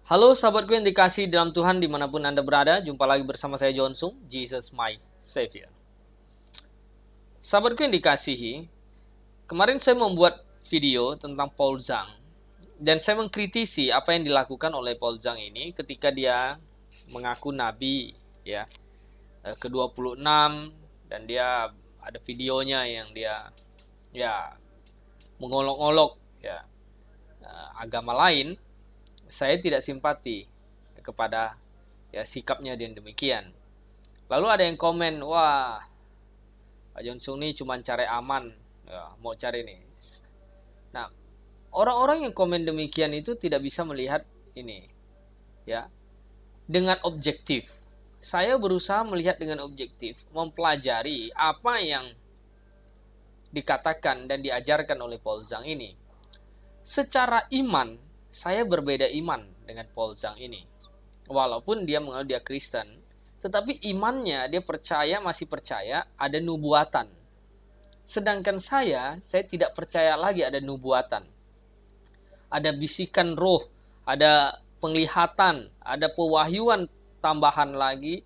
Halo sahabatku yang dikasih dalam Tuhan dimanapun Anda berada, jumpa lagi bersama saya John Sung, Jesus My Savior. Sahabatku yang dikasihi, kemarin saya membuat video tentang Paul Zhang, dan saya mengkritisi apa yang dilakukan oleh Paul Zhang ini ketika dia mengaku nabi, ya, ke-26, dan dia ada videonya yang dia, ya, mengolok-olok, ya, agama lain. Saya tidak simpati kepada sikapnya dan demikian. Lalu ada yang komen, wah, Pak Jonsung ini cuma cari aman, ya, mau cari nih. Nah, orang-orang yang komen demikian itu tidak bisa melihat ini, ya, dengan objektif. Saya berusaha melihat dengan objektif, mempelajari apa yang dikatakan dan diajarkan oleh Paul Zhang ini. Secara iman, saya berbeda iman dengan Paul Zhang ini. Walaupun dia mengaku dia Kristen, tetapi imannya dia masih percaya ada nubuatan. Sedangkan saya tidak percaya lagi ada nubuatan. Ada bisikan roh, ada penglihatan, ada pewahyuan tambahan lagi.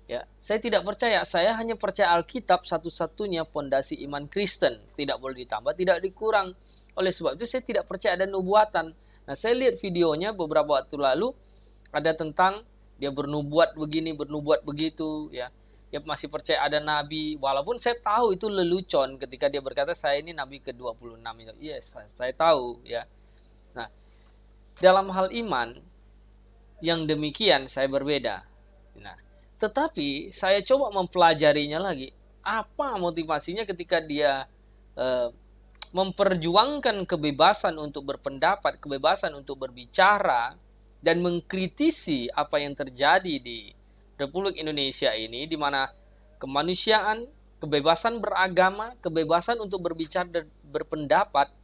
Ya, saya tidak percaya. Saya hanya percaya Alkitab satu-satunya fondasi iman Kristen. Tidak boleh ditambah, tidak dikurang. Oleh sebab itu saya tidak percaya ada nubuatan. Nah, saya lihat videonya beberapa waktu lalu, ada tentang dia bernubuat begini, bernubuat begitu, ya. Dia masih percaya ada nabi, walaupun saya tahu itu lelucon ketika dia berkata saya ini nabi ke-26 itu. Yes, saya tahu, ya. Nah, dalam hal iman yang demikian saya berbeda. Nah, tetapi saya coba mempelajarinya lagi. Apa motivasinya ketika dia memperjuangkan kebebasan untuk berpendapat, kebebasan untuk berbicara, dan mengkritisi apa yang terjadi di Republik Indonesia ini, di mana kemanusiaan, kebebasan beragama, kebebasan untuk berbicara dan berpendapat,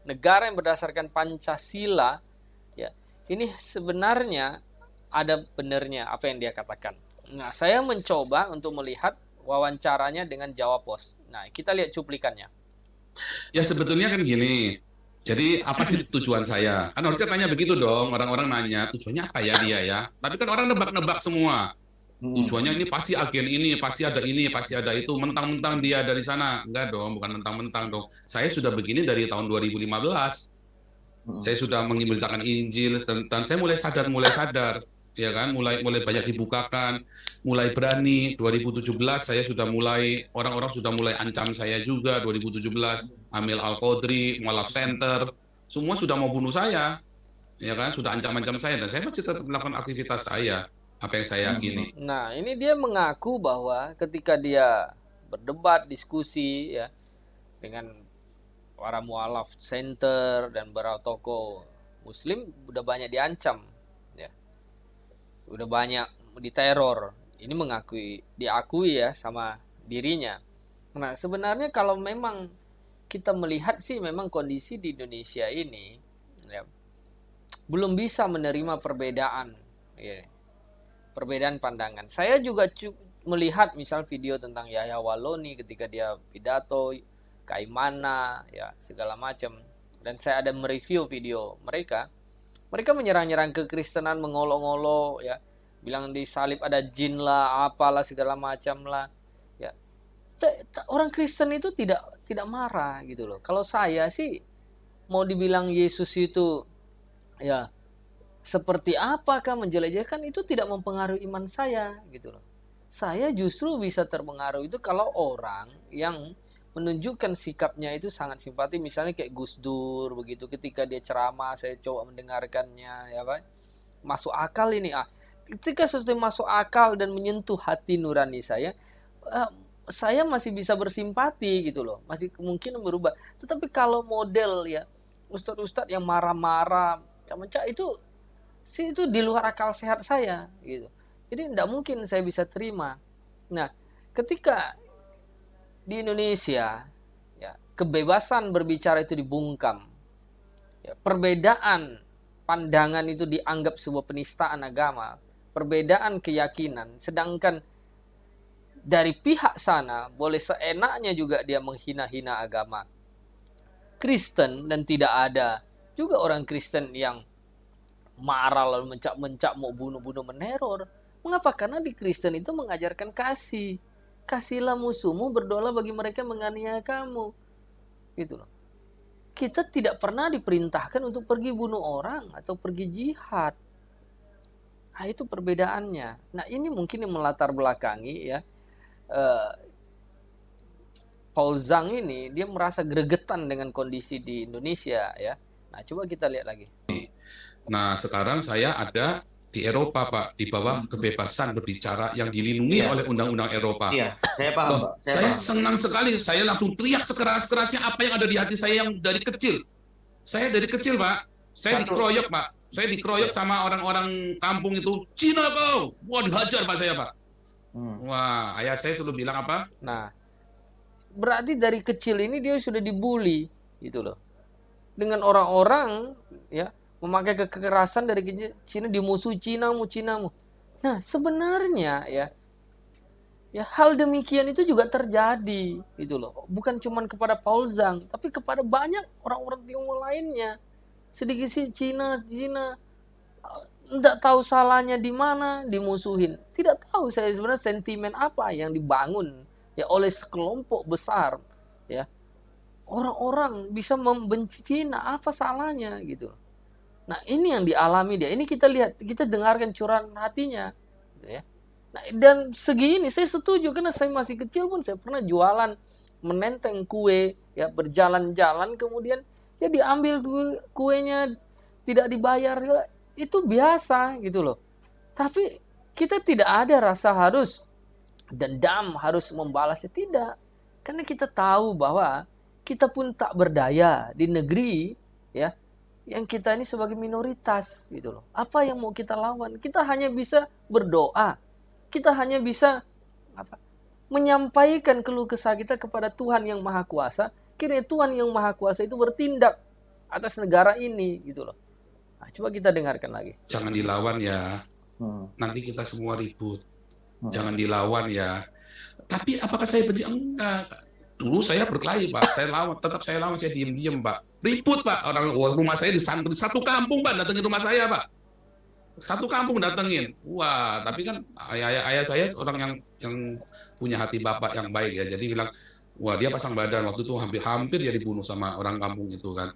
negara yang berdasarkan Pancasila, ya, ini sebenarnya ada benarnya apa yang dia katakan. Nah, saya mencoba untuk melihat wawancaranya dengan Jawa Post. Nah, kita lihat cuplikannya. Ya sebetulnya kan gini. Jadi apa sih tujuan saya? Kan harusnya tanya begitu dong. Orang-orang nanya tujuannya apa ya dia ya. Tapi kan orang nebak-nebak semua. Tujuannya ini pasti agen ini, pasti ada ini, pasti ada itu. Mentang-mentang dia dari sana. Enggak dong, bukan mentang-mentang dong. Saya sudah begini dari tahun 2015. Saya sudah mengibarkan Injil dan saya mulai sadar, ya kan, mulai banyak dibukakan, mulai berani. 2017 saya sudah mulai, orang-orang sudah mulai ancam saya juga. 2017 Amil Al-Qodri, Mualaf Center, semua sudah mau bunuh saya, ya kan, sudah ancam-ancam saya, dan saya masih tetap melakukan aktivitas saya, apa yang saya yakini. Nah, ini dia mengaku bahwa ketika dia berdebat, diskusi, ya, dengan para mualaf center dan para tokoh muslim, udah banyak diancam, ya, udah banyak diteror. Ini diakui ya sama dirinya. Nah, sebenarnya kalau memang kita melihat sih, memang kondisi di Indonesia ini, ya, belum bisa menerima perbedaan, ya, perbedaan pandangan. Saya juga melihat misal video tentang Yahya Waloni ketika dia pidato, Kaimana, ya, segala macam. Dan saya ada mereview video mereka. Mereka menyerang-nyerang kekristenan, mengolok-olok, ya, bilang di salib ada jin lah, apalah segala macam lah, ya. Orang Kristen itu tidak marah gitu loh. Kalau saya sih mau dibilang Yesus itu, ya, seperti apakah menjelajahkan, itu tidak mempengaruhi iman saya gitu loh. Saya justru bisa terpengaruh itu kalau orang yang menunjukkan sikapnya itu sangat simpati, misalnya kayak Gus Dur begitu, ketika dia ceramah saya coba mendengarkannya, ya Pak. Masuk akal ini, ketika sesuatu masuk akal dan menyentuh hati nurani saya masih bisa bersimpati gitu loh, masih kemungkinan berubah. Tetapi kalau model, ya, ustadz-ustadz yang marah-marah macam-macam itu di luar akal sehat saya gitu. Jadi tidak mungkin saya bisa terima. Nah, ketika di Indonesia, ya, kebebasan berbicara itu dibungkam, ya, perbedaan pandangan itu dianggap sebuah penistaan agama, perbedaan keyakinan, sedangkan dari pihak sana boleh seenaknya juga dia menghina-hina agama Kristen, dan tidak ada juga orang Kristen yang marah lalu mencap-mencap mau bunuh-bunuh meneror. Mengapa? Karena di Kristen itu mengajarkan kasih. Kasihilah musuhmu, berdoalah bagi mereka yang menganiaya kamu. Gitu loh. Kita tidak pernah diperintahkan untuk pergi bunuh orang atau pergi jihad. Nah, itu perbedaannya. Nah, ini mungkin yang melatar belakangi ya. Paul Zhang ini dia merasa gregetan dengan kondisi di Indonesia ya. Nah, coba kita lihat lagi. Nah, sekarang saya ada di Eropa, Pak, di bawah kebebasan berbicara yang dilindungi oleh undang-undang Eropa. Iya, saya paham, Pak. Saya senang sekali, saya langsung teriak sekeras-kerasnya apa yang ada di hati saya yang dari kecil. Saya dari kecil, Pak, saya dikeroyok, Pak. Saya dikeroyok sama orang-orang kampung itu, Cina kau! Wah, dihajar, Pak, saya, Pak. Wah, ayah saya selalu bilang apa? Nah, berarti dari kecil ini dia sudah dibully, gitu loh. Dengan orang-orang, ya, memakai kekerasan dari Cina, dimusuhi Cinamu. Nah, sebenarnya ya hal demikian itu juga terjadi gitu loh. Bukan cuma kepada Paul Zhang, tapi kepada banyak orang-orang Tionghoa lainnya. Sedikit sih Cina tidak tahu salahnya di mana dimusuhin. Tidak tahu saya sebenarnya sentimen apa yang dibangun ya oleh sekelompok besar ya. Orang-orang bisa membenci Cina, apa salahnya gitu loh. Nah, ini yang dialami dia. Ini kita lihat, kita dengarkan curahan hatinya. Gitu ya. Nah, dan segi ini saya setuju, karena saya masih kecil pun saya pernah jualan, menenteng kue, ya berjalan-jalan, kemudian ya diambil kuenya, tidak dibayar. Itu biasa gitu loh. Tapi kita tidak ada rasa harus dendam, harus membalasnya. Tidak. Karena kita tahu bahwa kita pun tak berdaya di negeri, ya, yang kita ini sebagai minoritas gitu loh. Apa yang mau kita lawan? Kita hanya bisa berdoa. Kita hanya bisa menyampaikan keluh kesah kita kepada Tuhan yang Maha Kuasa. Kiranya Tuhan yang Maha Kuasa itu bertindak atas negara ini gitu loh. Nah, coba kita dengarkan lagi. Jangan dilawan ya. Nanti kita semua ribut. Jangan dilawan ya. Tapi apakah saya benci? Enggak. Dulu saya berkelahi, Pak. Saya lawan, saya diem-diem, Pak. Ribut, Pak. Orang rumah saya disantri satu kampung, Pak, datengin rumah saya, Pak. Satu kampung datengin. Wah, tapi kan ayah saya orang yang punya hati bapak yang baik ya. Jadi bilang, wah dia pasang badan waktu itu hampir dia dibunuh sama orang kampung itu kan.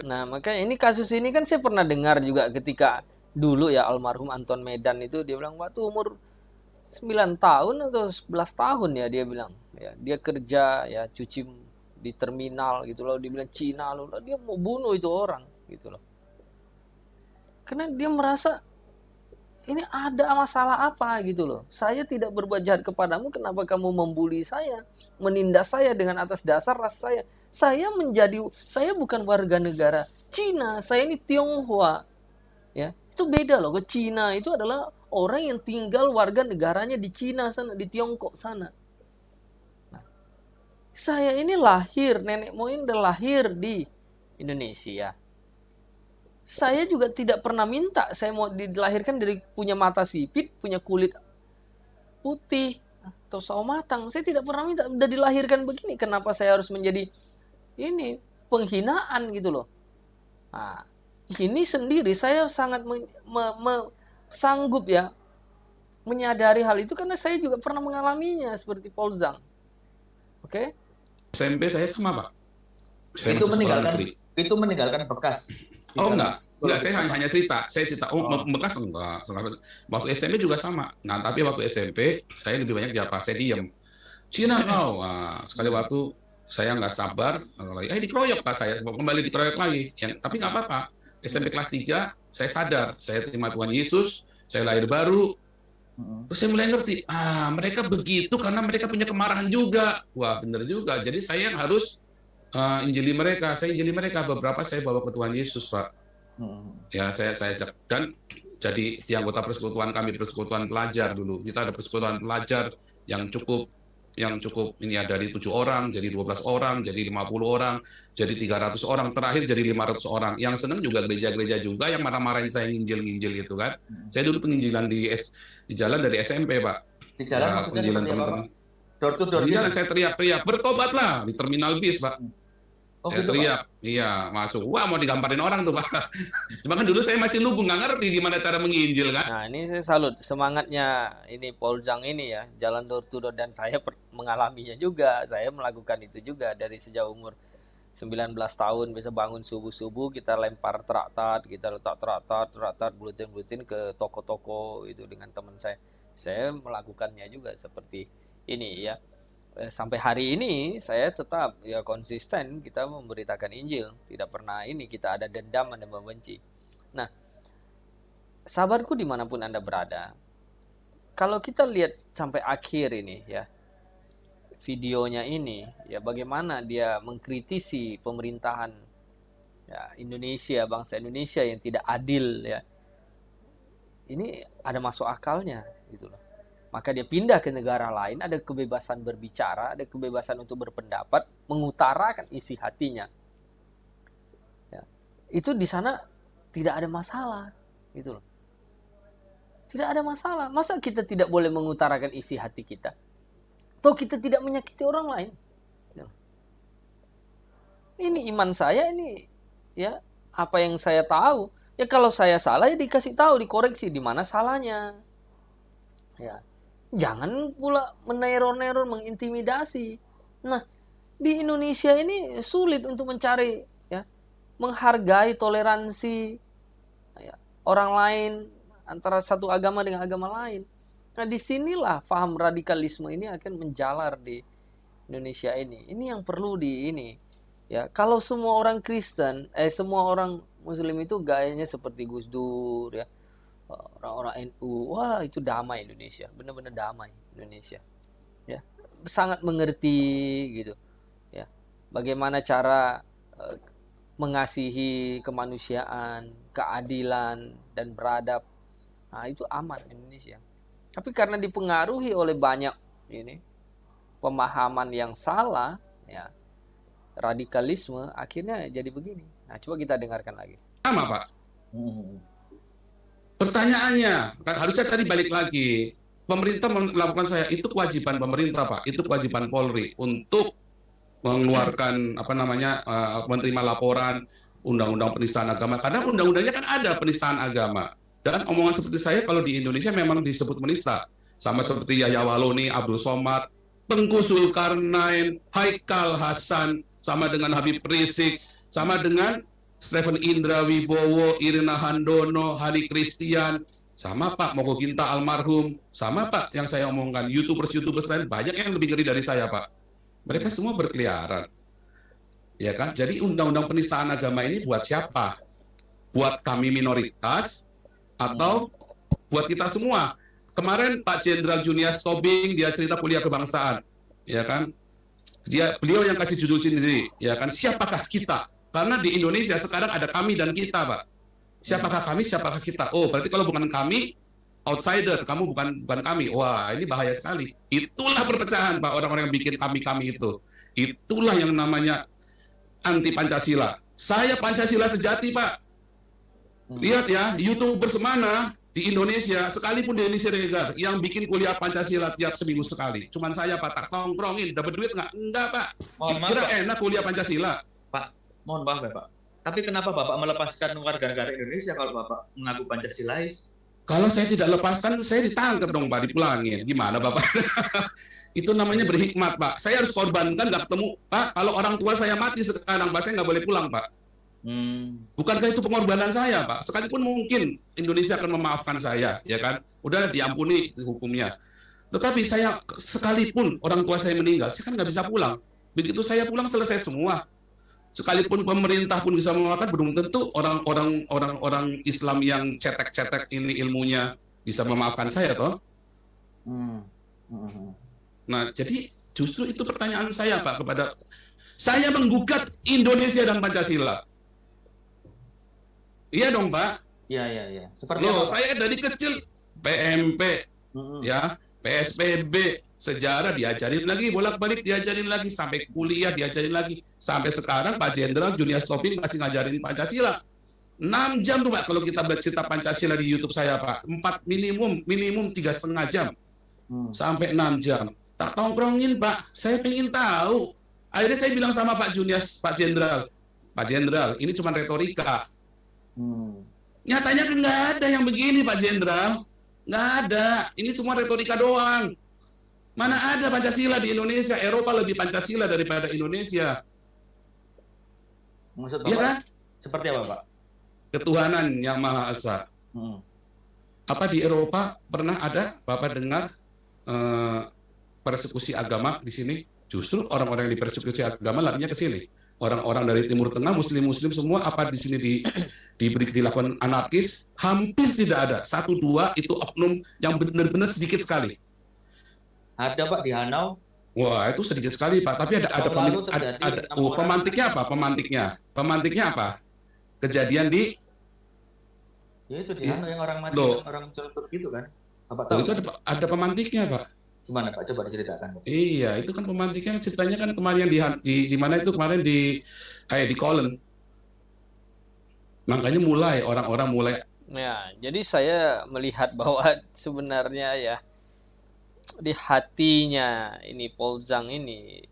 Nah, makanya ini kasus ini kan saya pernah dengar juga ketika dulu ya almarhum Anton Medan itu dia bilang waktu umur 9 tahun atau 11 tahun ya dia bilang ya dia kerja ya cuci di terminal gitu loh, dia bilang Cina loh, dia mau bunuh itu orang gitu loh, karena dia merasa ini ada masalah apa gitu loh, saya tidak berbuat jahat kepadamu, kenapa kamu membuli saya, menindas saya dengan atas dasar ras saya bukan warga negara Cina, saya ini Tionghoa ya, itu beda loh. Ke Cina itu adalah orang yang tinggal warga negaranya di Cina sana, di Tiongkok sana. Nah, saya ini lahir, nenek moyang udah lahir di Indonesia. Saya juga tidak pernah minta saya mau dilahirkan dari punya mata sipit, punya kulit putih atau sawo matang. Saya tidak pernah minta, udah dilahirkan begini, kenapa saya harus menjadi ini penghinaan gitu loh. Nah, ini sendiri saya sangat sanggup ya menyadari hal itu karena saya juga pernah mengalaminya seperti Paul Zhang. Oke? SMP saya sama, Pak. Itu meninggalkan bekas. Oh enggak, saya hanya cerita. Saya cerita, bekas enggak. Waktu SMP juga sama. Nah, tapi waktu SMP saya lebih banyak diapa? Saya diem. Cina kau. Nah, sekali waktu saya nggak sabar, dikeroyok Pak saya, kembali dikeroyok lagi. Tapi nggak apa-apa. SMP kelas 3, saya sadar, saya terima Tuhan Yesus, saya lahir baru, terus saya mulai ngerti, mereka begitu karena mereka punya kemarahan juga. Wah, benar juga. Jadi saya yang harus injili mereka. Saya injili mereka, beberapa saya bawa ke Tuhan Yesus, Pak. Ya, saya ajak. Dan jadi di anggota persekutuan kami, persekutuan pelajar dulu. Kita ada persekutuan pelajar yang cukup ini ya, dari 7 orang, jadi 12 orang, jadi 50 orang, jadi 300 orang, terakhir jadi 500 orang. Yang senang juga gereja-gereja juga yang marah-marahin saya nginjil-nginjil itu kan. Saya dulu penginjilan di jalan dari SMP, Pak. Di jalan maksudnya penginjilan teman-teman. Door to door. Di jalan saya teriak-teriak, bertobatlah di terminal bis, Pak. Oh Saya gitu Pak. teriak, iya masuk. Wah mau digambarin orang tuh Pak. Cuma kan dulu saya masih lugu, nggak ngerti gimana cara menginjil kan. Nah, ini saya salut semangatnya ini Polzang ini ya, jalan door to door, dan saya mengalaminya juga. Saya melakukan itu juga dari sejak umur 19 tahun, bisa bangun subuh-subuh kita lempar traktat, kita letak traktat, buletin-buletin ke toko-toko itu dengan teman saya. Saya melakukannya juga seperti ini ya. Sampai hari ini saya tetap ya konsisten kita memberitakan Injil, tidak pernah ini kita ada dendam, ada membenci. Nah, sahabatku dimanapun Anda berada, kalau kita lihat sampai akhir ini ya, videonya ini ya, bagaimana dia mengkritisi pemerintahan ya Indonesia, bangsa Indonesia yang tidak adil ya, ini ada masuk akalnya gitu loh. Maka dia pindah ke negara lain, ada kebebasan berbicara, ada kebebasan untuk berpendapat, mengutarakan isi hatinya ya. Itu di sana tidak ada masalah gitu loh. Tidak ada masalah. Masa kita tidak boleh mengutarakan isi hati kita? Toh kita tidak menyakiti orang lain. Ini iman saya, ini ya apa yang saya tahu. Ya kalau saya salah ya dikasih tahu, dikoreksi di mana salahnya. Ya. Jangan pula meneror-neror, mengintimidasi. Nah, di Indonesia ini sulit untuk mencari ya, menghargai toleransi ya, orang lain, antara satu agama dengan agama lain. Nah, disinilah paham radikalisme ini akan menjalar di Indonesia ini. Ini yang perlu di ini. Ya, kalau semua orang Kristen, semua orang Muslim itu gayanya seperti Gus Dur, ya, orang-orang NU, wah itu damai Indonesia, benar-benar damai Indonesia. Ya, sangat mengerti gitu. Ya, bagaimana cara mengasihi kemanusiaan, keadilan dan beradab. Nah, itu aman Indonesia. Tapi karena dipengaruhi oleh banyak ini pemahaman yang salah, ya, radikalisme, akhirnya jadi begini. Nah, coba kita dengarkan lagi. Sama Pak. Pertanyaannya, harusnya tadi balik lagi. Pemerintah melakukan saya, itu kewajiban pemerintah Pak, itu kewajiban Polri untuk mengeluarkan menerima laporan undang-undang penistaan agama. Karena undang-undangnya kan ada penistaan agama. Dan omongan seperti saya kalau di Indonesia memang disebut menista. Sama seperti Yahya Waloni, Abdul Somad, Tengku Zulkarnain, Haikal Hasan, sama dengan Habib Rizik, sama dengan Stephen Indra Wibowo, Irina Handono, Hari Christian, sama Pak Moko Ginta almarhum, sama Pak yang saya omongkan, YouTubers lain banyak yang lebih ngeri dari saya Pak. Mereka semua berkeliaran. Ya kan? Jadi undang-undang penistaan agama ini buat siapa? Buat kami minoritas atau buat kita semua? Kemarin Pak Jenderal Junias Tobing dia cerita kuliah kebangsaan, ya kan? Beliau yang kasih judul sendiri, ya kan? Siapakah kita? Karena di Indonesia sekarang ada kami dan kita, Pak. Siapakah kami? Siapakah kita? Oh, berarti kalau bukan kami, outsider. Kamu bukan kami. Wah, ini bahaya sekali. Itulah perpecahan, Pak. Orang-orang yang bikin kami itu. Itulah yang namanya anti Pancasila. Saya Pancasila sejati, Pak. Lihat ya, YouTuber semana di Indonesia, sekalipun di Indonesia Regar, yang bikin kuliah Pancasila tiap seminggu sekali. Cuman saya, Pak, tak tongkrongin. Dapat duit nggak? Enggak, Pak. Kira enak kuliah Pancasila. Pak, mohon maaf ya, Pak. Tapi kenapa Bapak melepaskan warga negara Indonesia kalau Bapak mengaku Pancasilais? Kalau saya tidak lepaskan, saya ditangkap dong, Pak, dipulangin. Gimana, Bapak? Itu namanya berhikmat, Pak. Saya harus korbankan, nggak ketemu. Pak, kalau orang tua saya mati sekarang, Pak, saya nggak boleh pulang, Pak. Bukankah itu pengorbanan saya, Pak? Sekalipun mungkin Indonesia akan memaafkan saya, ya kan? Udah diampuni hukumnya. Tetapi saya, sekalipun orang tua saya meninggal, saya kan nggak bisa pulang. Begitu saya pulang, selesai semua. Sekalipun pemerintah pun bisa mengeluarkan, belum tentu orang Islam yang cetek-cetek ini ilmunya bisa memaafkan saya, toh. Nah, jadi justru itu pertanyaan saya, Pak, kepada saya menggugat Indonesia dan Pancasila. Iya dong, Pak. Iya. Seperti loh, apa, Pak? saya dari kecil PMP, ya, PSBB, sejarah diajarin lagi, bolak-balik diajarin lagi, sampai kuliah diajarin lagi, sampai sekarang Pak Jenderal Junias Tobing masih ngajarin Pancasila. 6 jam tuh, Pak, kalau kita bercerita Pancasila di YouTube saya, Pak. 4 minimum 3,5 jam. Sampai 6 jam. Tak tongkrongin, Pak. Saya pengen tahu Akhirnya saya bilang sama Pak Junias, Pak Jenderal, ini cuma retorika. Nyatanya kan nggak ada yang begini, Pak Jenderal. Nggak ada. Ini semua retorika doang. Mana ada Pancasila di Indonesia? Eropa lebih Pancasila daripada Indonesia. Maksud Iya Bapak kan? seperti apa, Pak? Ketuhanan yang Maha Esa. Apa di Eropa pernah ada Bapak dengar persekusi agama di sini? Justru orang-orang yang dipersekusi agama larinya ke sini. Orang-orang dari Timur Tengah, Muslim-Muslim semua, apa di sini dilakukan anarkis? Hampir tidak ada. 1-2 itu oknum yang benar-benar sedikit sekali. Ada, Pak, di Hanau. Wah, itu sedikit sekali, Pak. Tapi ada pemantiknya apa? Pemantiknya apa? Kejadian di Ya itu di Hanau yang orang mati, orang celotut gitu kan? Bapak tahu? Itu ada pemantiknya, Pak. Gimana, Pak? Coba diceritakan. Iya, itu kan pemantiknya, ceritanya kan kemarin di mana itu kemarin di Kolen. Makanya orang-orang mulai. Ya, jadi saya melihat bahwa sebenarnya ya di hatinya ini Paul Zhang ini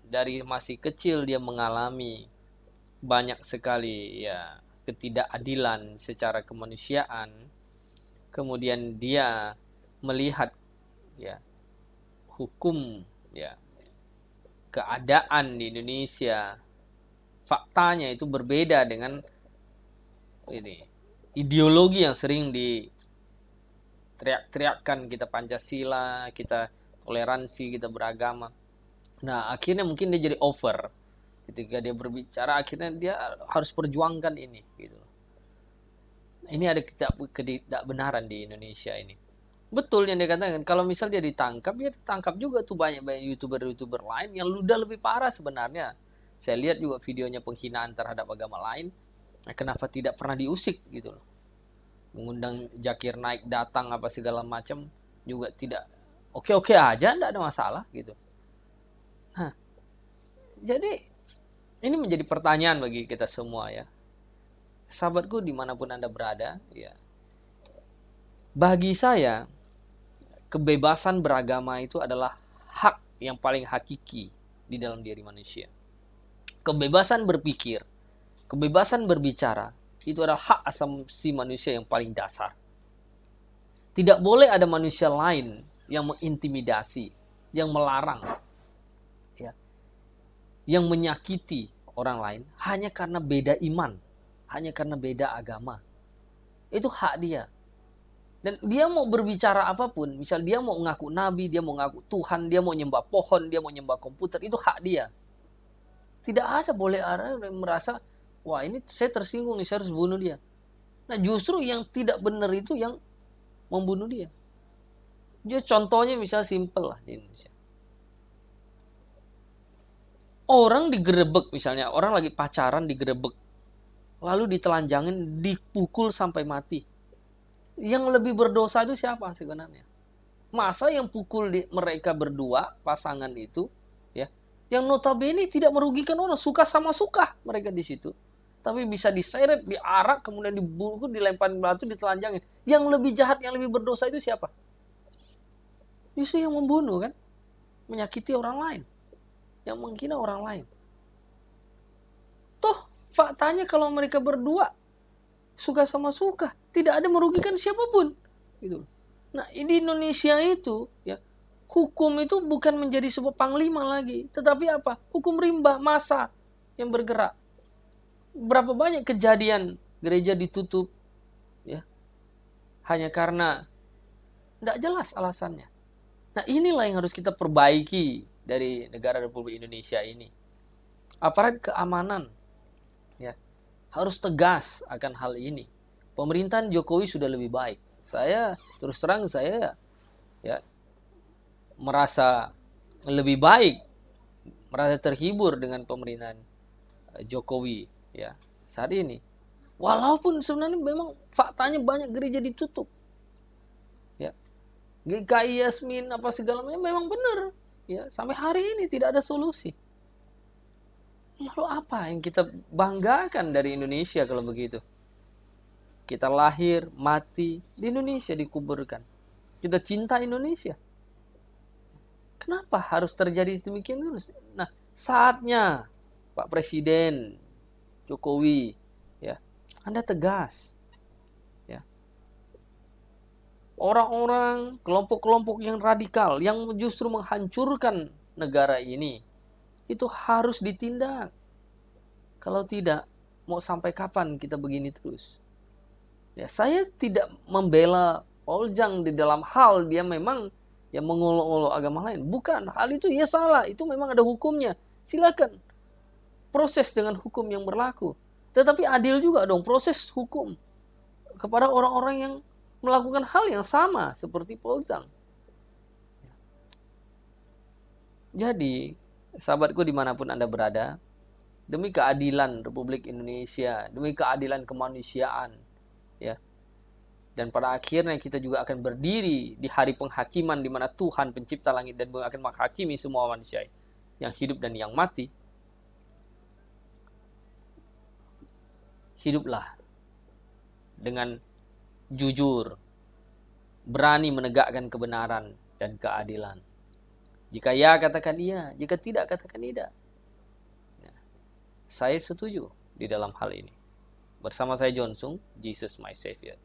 dari masih kecil dia mengalami banyak sekali ya ketidakadilan secara kemanusiaan. Kemudian dia melihat ya hukum ya keadaan di Indonesia, faktanya itu berbeda dengan ini ideologi yang sering teriak-teriakkan, kita Pancasila, kita toleransi, kita beragama. Nah, akhirnya mungkin dia jadi over. Ketika dia berbicara, akhirnya dia harus perjuangkan ini. Gitu. Ini ada ketidakbenaran di Indonesia ini. Betul yang dia katakan, kalau misal dia ditangkap, ya ditangkap juga tuh banyak-banyak YouTuber lain yang udah lebih parah sebenarnya. Saya lihat juga videonya penghinaan terhadap agama lain. Nah, kenapa tidak pernah diusik gitu loh. Mengundang Zakir Naik datang apa segala macam juga tidak oke-oke aja, tidak ada masalah gitu. Nah, jadi ini menjadi pertanyaan bagi kita semua ya, sahabatku dimanapun Anda berada ya. Bagi saya kebebasan beragama itu adalah hak yang paling hakiki di dalam diri manusia. Kebebasan berpikir, kebebasan berbicara itu adalah hak asasi manusia yang paling dasar. Tidak boleh ada manusia lain yang mengintimidasi, yang melarang, ya, yang menyakiti orang lain hanya karena beda iman, hanya karena beda agama. Itu hak dia. Dan dia mau berbicara apapun, misal dia mau ngaku nabi, dia mau ngaku Tuhan, dia mau nyembah pohon, dia mau nyembah komputer, itu hak dia. Tidak ada boleh orang yang merasa wah ini saya tersinggung nih, saya harus bunuh dia. Nah justru yang tidak benar itu yang membunuh dia. Jadi contohnya misalnya simple lah di Indonesia. Orang digerebek misalnya, orang lagi pacaran digerebek. Lalu ditelanjangin, dipukul sampai mati. Yang lebih berdosa itu siapa sebenarnya? Masa yang pukul mereka berdua, pasangan itu, ya, yang notabene tidak merugikan orang, suka sama suka mereka di situ. Tapi bisa diseret, diarak, kemudian dibungkus, dilemparin batu, ditelanjangin. Yang lebih jahat, yang lebih berdosa itu siapa? Justru yang membunuh kan? Menyakiti orang lain. Yang menghina orang lain. Toh, faktanya kalau mereka berdua, suka sama suka, tidak ada merugikan siapapun. Gitu. Nah, di Indonesia itu, ya, hukum itu bukan menjadi sebuah panglima lagi. Tetapi apa? Hukum rimba, massa yang bergerak. Berapa banyak kejadian gereja ditutup ya hanya karena tidak jelas alasannya. Nah inilah yang harus kita perbaiki dari negara Republik Indonesia ini. Aparat keamanan ya harus tegas akan hal ini. Pemerintahan Jokowi sudah lebih baik. Saya terus terang saya ya merasa lebih baik, merasa terhibur dengan pemerintahan Jokowi ya saat ini. Walaupun sebenarnya memang faktanya banyak gereja ditutup. Ya. GKI Yasmin apa segala macam memang benar. Ya, sampai hari ini tidak ada solusi. Lalu apa yang kita banggakan dari Indonesia kalau begitu? Kita lahir, mati di Indonesia, dikuburkan. Kita cinta Indonesia. Kenapa harus terjadi demikian terus? Nah, Saatnya Pak Presiden Jokowi, ya, Anda tegas. Ya. Orang-orang, kelompok-kelompok yang radikal, yang justru menghancurkan negara ini, itu harus ditindak. Kalau tidak, mau sampai kapan kita begini terus? Ya, saya tidak membela Oljang di dalam hal dia memang yang mengolok-olok agama lain. Bukan, hal itu ya salah. Itu memang ada hukumnya. Silakan proses dengan hukum yang berlaku. Tetapi adil juga dong proses hukum kepada orang-orang yang melakukan hal yang sama seperti Oljang. Jadi, sahabatku dimanapun Anda berada, demi keadilan Republik Indonesia, demi keadilan kemanusiaan, ya. Dan pada akhirnya kita juga akan berdiri di hari penghakiman di mana Tuhan pencipta langit dan bumi akan menghakimi semua manusia yang hidup dan yang mati. Hiduplah dengan jujur, berani menegakkan kebenaran dan keadilan. Jika ya, katakan iya. Jika tidak, katakan tidak. Saya setuju di dalam hal ini. Bersama saya John Sung, Jesus my Savior.